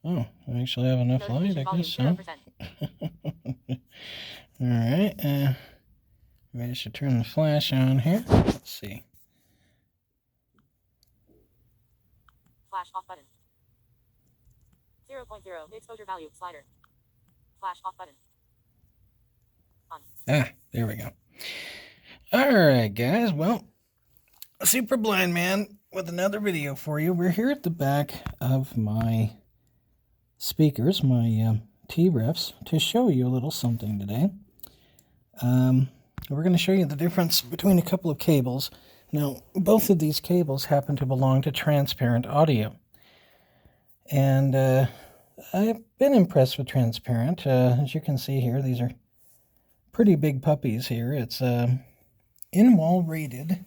Oh, I actually have enough light, I guess so. Alright, maybe I should turn the flash on here. Let's see. Flash off button. 0.0 exposure value slider. Flash off button. On. Ah, there we go. Alright, guys, well, Super Blind Man with another video for you. We're here at the back of my speakers, my T-Refs, to show you a little something today. We're going to show you the difference between a couple of cables. Now, both of these cables happen to belong to Transparent Audio. And I've been impressed with Transparent. As you can see here, these are pretty big puppies here. It's in-wall rated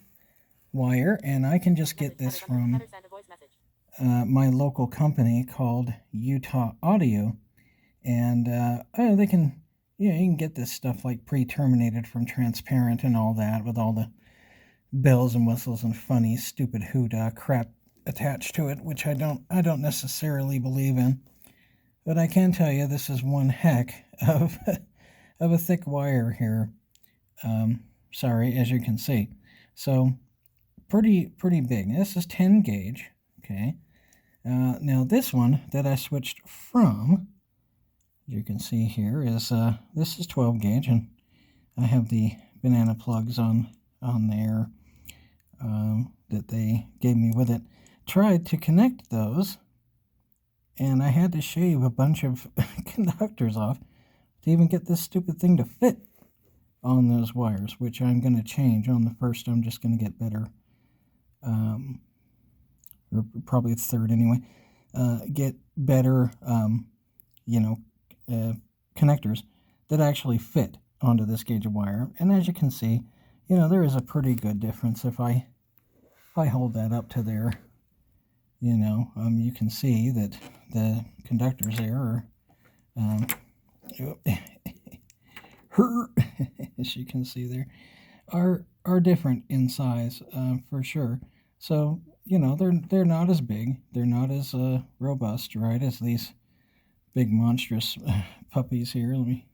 wire, and I can just get this from my local company called Utah Audio. And they can, you can get this stuff like pre-terminated from Transparent and all that, with all the bells and whistles and funny, stupid hoot crap attached to it, which I don't necessarily believe in. But I can tell you this is one heck of of a thick wire here. Sorry, as you can see. So pretty big. This is 10 gauge. Okay. Now this one that I switched from, you can see here, is this is 12 gauge, and I have the banana plugs on there that they gave me with it. Tried to connect those, and I had to shave a bunch of conductors off to even get this stupid thing to fit on those wires, which I'm going to change on the first. I'm just going to get better, or probably the third anyway, get better, connectors that actually fit onto this gauge of wire. And as you can see, there is a pretty good difference. If I hold that up to there, you can see that the conductors there are, as you can see there, are different in size, for sure. So, they're not as big, they're not as robust, right, as these big monstrous puppies here. Let me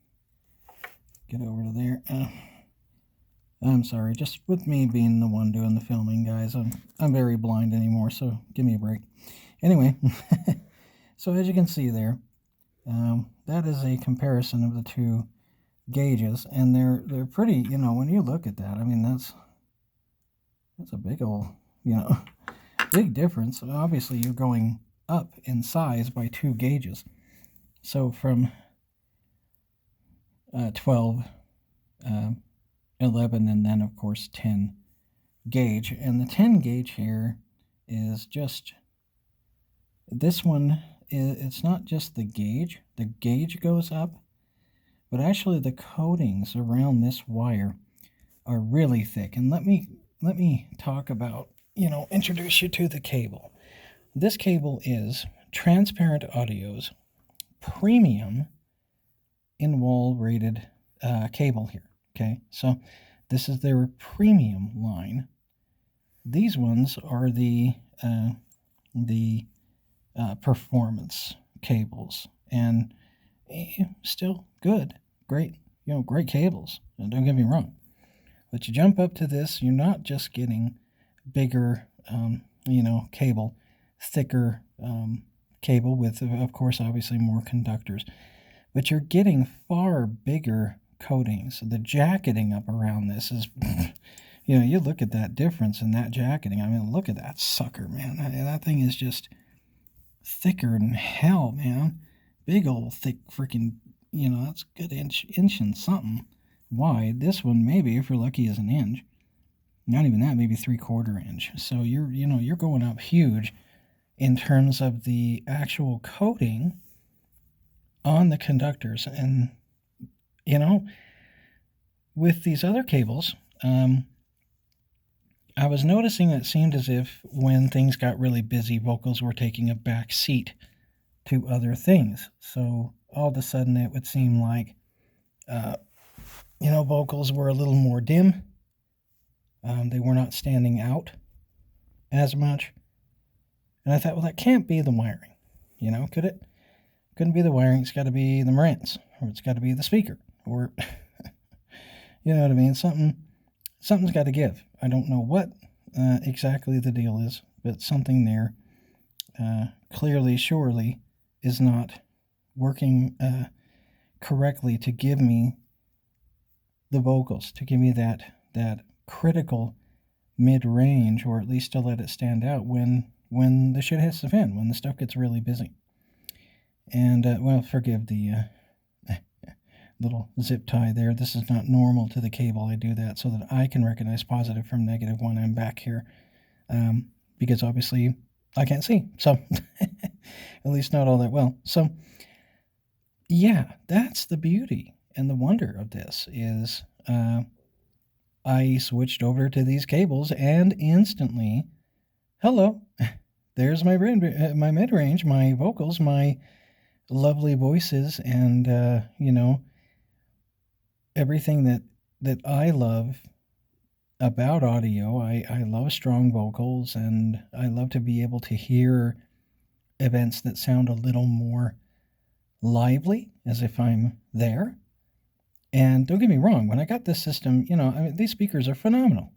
get over to there. I'm sorry, just with me being the one doing the filming, guys, I'm very blind anymore, so give me a break. Anyway, so as you can see there, that is a comparison of the two gauges, and they're pretty, when you look at that, I mean, that's a big old, big difference. Obviously, you're going up in size by 2 gauges. So from 12, 11, and then, of course, 10 gauge. And the 10 gauge here is just, this one, it's not just the gauge. The gauge goes up, but actually the coatings around this wire are really thick. And let me talk about, introduce you to the cable. This cable is Transparent Audio's premium in-wall rated cable here. Okay, so this is their premium line. These ones are the performance cables, and still good, great, great cables. Don't get me wrong. But you jump up to this, you're not just getting bigger, cable, thicker cable with, of course, obviously more conductors, but you're getting far bigger coatings. The jacketing up around this is, you look at that difference in that jacketing. I mean, look at that sucker, man. That thing is just thicker than hell, man. Big old thick freaking, that's a good inch and something wide. This one, maybe, if you're lucky, is an inch. Not even that, maybe 3/4 inch. So you're going up huge in terms of the actual coating on the conductors. And with these other cables, I was noticing it seemed as if when things got really busy, vocals were taking a back seat to other things. So all of a sudden it would seem like, vocals were a little more dim. They were not standing out as much. And I thought, well, that can't be the wiring. Could it? Couldn't be the wiring. It's got to be the Marantz, or it's got to be the speaker, or you know what I mean. Something's got to give. I don't know what exactly the deal is, but something there clearly, surely, is not working correctly to give me the vocals, to give me that critical mid-range, or at least to let it stand out when the shit hits the fan, when the stuff gets really busy. And well, forgive the little zip tie there. This is not normal to the cable. I do that so that I can recognize positive from negative when I'm back here, because obviously I can't see, so at least not all that well. So yeah, that's the beauty and the wonder of this is I switched over to these cables and instantly, hello, there's my mid-range, my vocals, my lovely voices, and everything that I love about audio. I love strong vocals, and I love to be able to hear events that sound a little more lively, as if I'm there. And don't get me wrong, when I got this system, these speakers are phenomenal,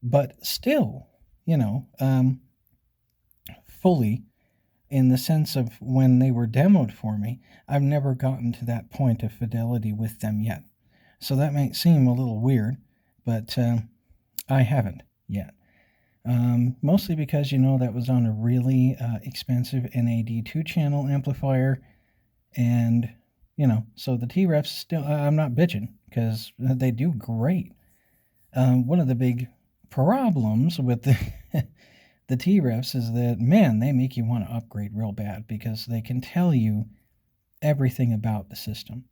but still, fully, in the sense of when they were demoed for me, I've never gotten to that point of fidelity with them yet. So that might seem a little weird, but I haven't yet. Mostly because, that was on a really expensive NAD 2-channel amplifier, and, so the T-Refs still, I'm not bitching, because they do great. One of the big problems with the T-Refs is that, man, they make you want to upgrade real bad, because they can tell you everything about the system.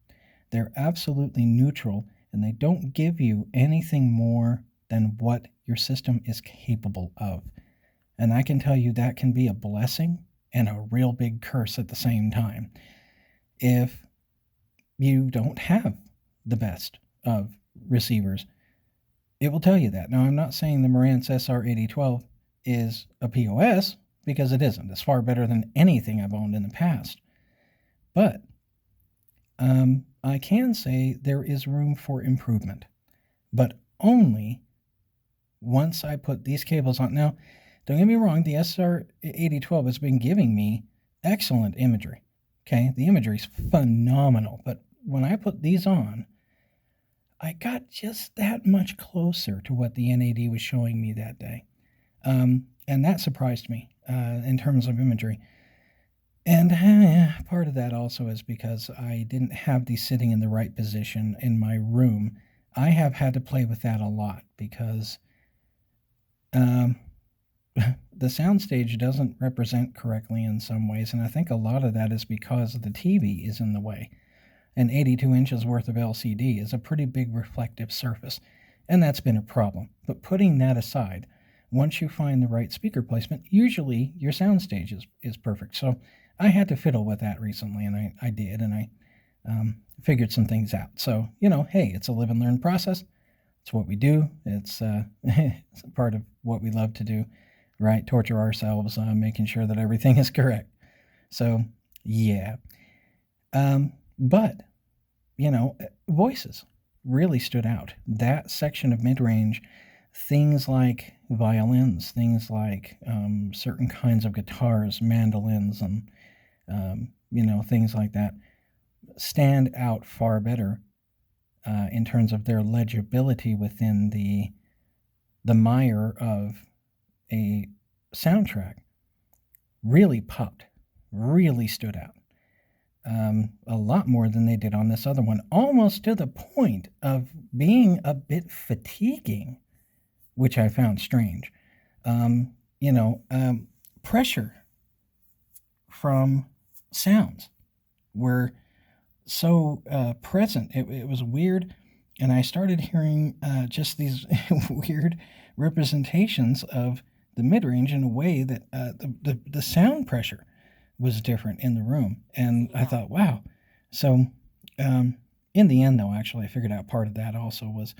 They're absolutely neutral, and they don't give you anything more than what your system is capable of. And I can tell you that can be a blessing and a real big curse at the same time if you don't have the best of receivers. It will tell you that. Now, I'm not saying the Marantz SR8012 is a POS, because it isn't. It's far better than anything I've owned in the past. But I can say there is room for improvement, but only once I put these cables on. Now, don't get me wrong, the SR8012 has been giving me excellent imagery. Okay, the imagery is phenomenal, but when I put these on, I got just that much closer to what the NAD was showing me that day. And that surprised me in terms of imagery. And part of that also is because I didn't have these sitting in the right position in my room. I have had to play with that a lot because the soundstage doesn't represent correctly in some ways, and I think a lot of that is because the TV is in the way. An 82 inches worth of LCD is a pretty big reflective surface, and that's been a problem. But putting that aside, once you find the right speaker placement, usually your soundstage is perfect. So I had to fiddle with that recently, and I did, and I figured some things out. So, hey, it's a live and learn process. It's what we do. It's part of what we love to do, right? Torture ourselves, making sure that everything is correct. So, yeah. But, voices really stood out. That section of mid-range, things like violins, things like certain kinds of guitars, mandolins, and, things like that, stand out far better in terms of their legibility within the mire of a soundtrack. Really popped, really stood out. A lot more than they did on this other one, almost to the point of being a bit fatiguing, which I found strange. Pressure from sounds were so present. It was weird, and I started hearing just these weird representations of the mid-range in a way that the sound pressure was different in the room, and I thought, wow. So in the end, though, actually, I figured out part of that also was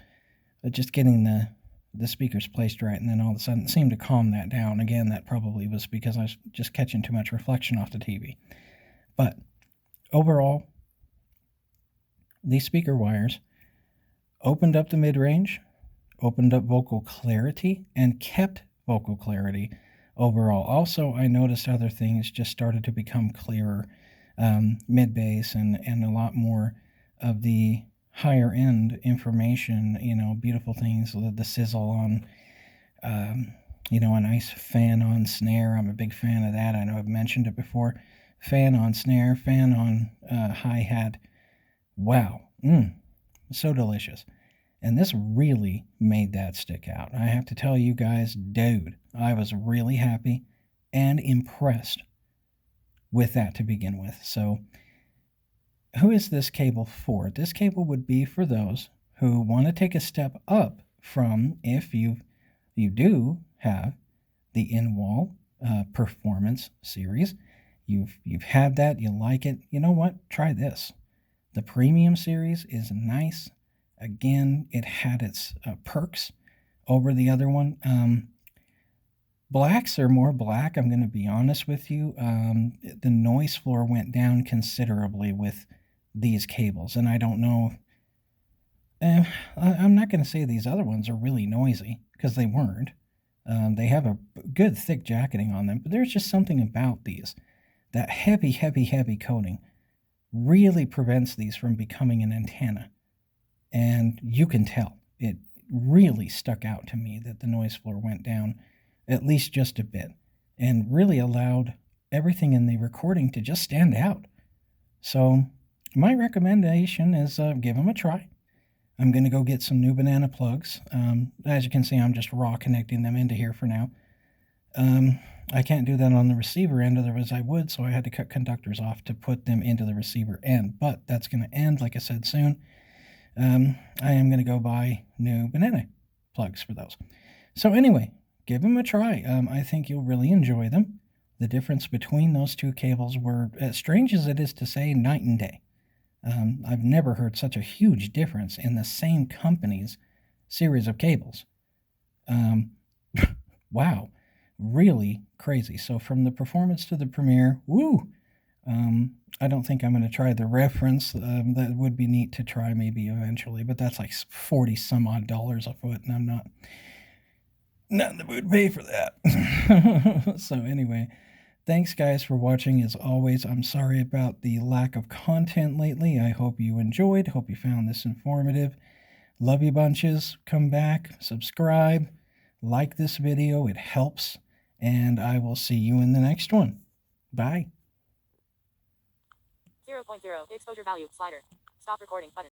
just getting the speakers placed right, and then all of a sudden it seemed to calm that down. Again, that probably was because I was just catching too much reflection off the TV. But overall, these speaker wires opened up the mid-range, opened up vocal clarity, and kept vocal clarity overall. Also, I noticed other things just started to become clearer, mid-bass and a lot more of the higher end information, beautiful things, the sizzle on, a nice fan on snare. I'm a big fan of that. I know I've mentioned it before. Fan on snare, fan on hi-hat. Wow. So delicious. And this really made that stick out. I have to tell you guys, dude, I was really happy and impressed with that to begin with. So, who is this cable for? This cable would be for those who want to take a step up from, if you do have the in-wall performance series, you've had that, you like it. You know what? Try this. The premium series is nice. Again, it had its perks over the other one. Blacks are more black, I'm going to be honest with you. The noise floor went down considerably with these cables, and I don't know. I'm not going to say these other ones are really noisy, because they weren't. They have a good thick jacketing on them, but there's just something about these. That heavy, heavy, heavy coating really prevents these from becoming an antenna. And you can tell. It really stuck out to me that the noise floor went down at least just a bit and really allowed everything in the recording to just stand out. So my recommendation is give them a try. I'm going to go get some new banana plugs. As you can see, I'm just raw connecting them into here for now. I can't do that on the receiver end, otherwise I would, so I had to cut conductors off to put them into the receiver end. But that's going to end, like I said, soon. I am going to go buy new banana plugs for those. So anyway, give them a try. I think you'll really enjoy them. The difference between those two cables were, as strange as it is to say, night and day. I've never heard such a huge difference in the same company's series of cables. Wow, really crazy. So from the Performance to the Premier, woo! I don't think I'm going to try the Reference. That would be neat to try maybe eventually, but that's like 40 some odd dollars a foot, and I'm not in the mood to pay for that. So anyway, thanks guys for watching. As always, I'm sorry about the lack of content lately. I hope you enjoyed. Hope you found this informative. Love you bunches. Come back, subscribe, like this video. It helps. And I will see you in the next one. Bye. 0.0 exposure value slider. Stop recording button.